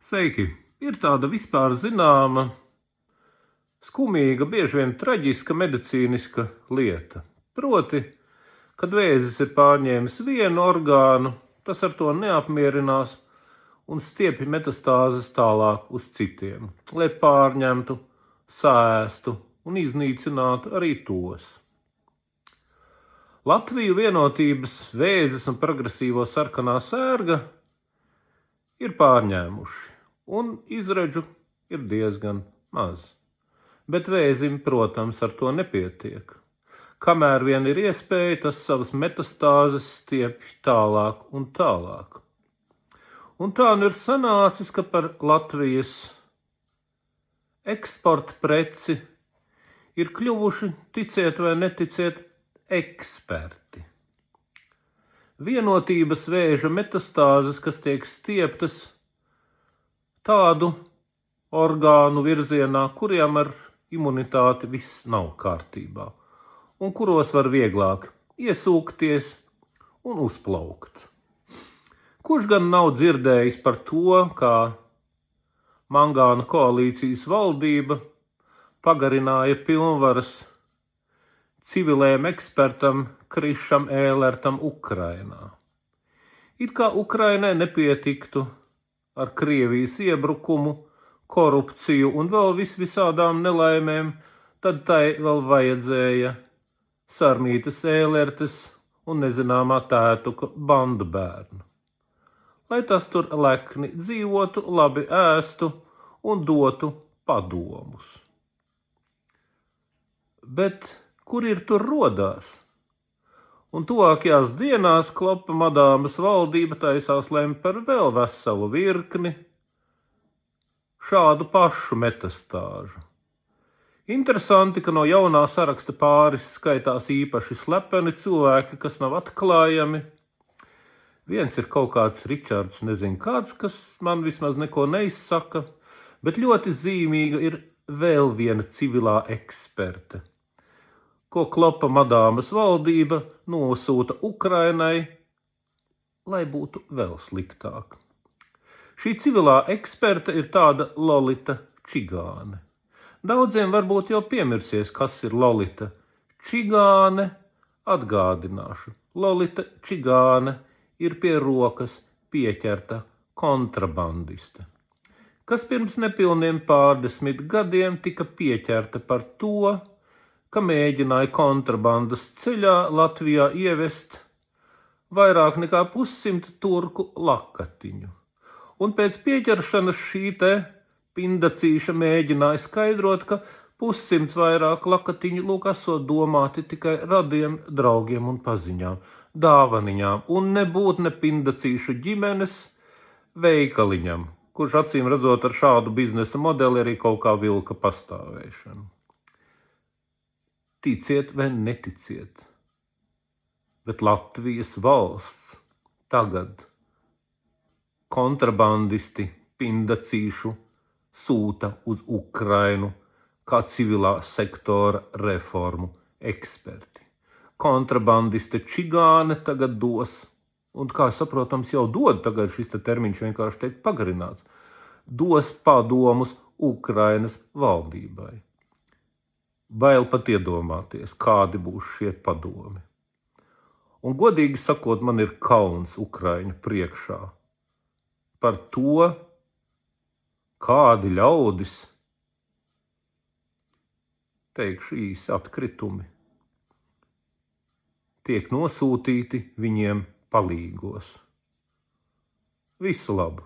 Sveiki! Ir tāda vispār zināma, skumīga, bieži vien traģiska medicīniska lieta. Proti, kad vēzis ir pārņēmis vienu orgānu, tas ar to neapmierinās un stiepj metastāzes tālāk uz citiem, lai pārņemtu, sēstu un iznīcinātu arī tos. Latviju Vienotības vēzis un progresīvo sarkanā sērga ir pārņēmuši, un izredzu ir diezgan maz. Bet vēzim, protams, ar to nepietiek. Kamēr vien ir iespēja, tas savas metastāzes stiepj tālāk un tālāk. Un tā nu ir sanācis, ka par Latvijas eksporta preci ir kļuvuši, ticiet vai neticiet, eksperti. Vienotības vēža metastāzes, kas tiek stieptas tādu orgānu virzienā, kuriem ar imunitāti viss nav kārtībā, un kuros var vieglāk iesūkties un uzplaukt. Kurš gan nav dzirdējis par to, kā Mangāna koalīcijas valdība pagarināja pilnvaras civilējam ekspertam Krišam Ēlertam Ukrainā. It kā Ukrainai nepietiktu ar Krievijas iebrukumu, korupciju un vēl visādām nelaimēm, tad tai vēl vajadzēja Sarmītas Ēlertes un nezināmā Tētuka bandu bērnu. Lai tas tur lekni dzīvotu, labi ēstu un dotu padomus. Bet kur ir tur rodās? Un tuvākajās dienās Klopa madāmas valdība taisās lemt par vēl veselu virkni šādu pašu metastāžu. Interesanti, ka no jaunā saraksta pāris skaitās īpaši slepeni cilvēki, kas nav atklājami. Viens ir kaut kāds Ričards, nezinu kāds, kas man vismaz neko neizsaka, bet ļoti zīmīga ir vēl viena civilā eksperte, ko Klopa madāmas valdība nosūta Ukrainai, lai būtu vēl sliktāk. Šī civilā eksperte ir tāda Lolita Čigāne. Daudziem varbūt jau piemirsies, kas ir Lolita Čigāne. Atgādināšu, Lolita Čigāne ir pie rokas pieķerta kontrabandiste, kas pirms nepilniem pārdesmit gadiem tika pieķerta par to, ka mēģināja kontrabandas ceļā Latvijā ievest vairāk nekā 100 turku lakatiņu. Un pēc pieķeršanas šī te pindacīša mēģināja skaidrot, ka 100 vairāk lakatiņu lūk esot domāti tikai radiem draugiem un paziņām, dāvaniņām, un nebūt ne pindacīšu ģimenes veikaliņam, kurš acīm redzot ar šādu biznesa modeli arī kaut kā vilka pastāvēšanu. Ticiet vai neticiet, bet Latvijas valsts tagad kontrabandisti pindacīšu sūta uz Ukrainu kā civilā sektora reformu eksperti. Kontrabandiste Čigāne tagad dos, un kā saprotams jau dod, tagad šis termiņš vienkārši tiek pagarināts, dos padomus Ukrainas valdībai. Bail pat iedomāties, kādi būs šie padomi. Un godīgi sakot, man ir kauns Ukraiņu priekšā par to, kādi ļaudis, teikšu īsi atkritumi, tiek nosūtīti viņiem palīgos. Visu labu!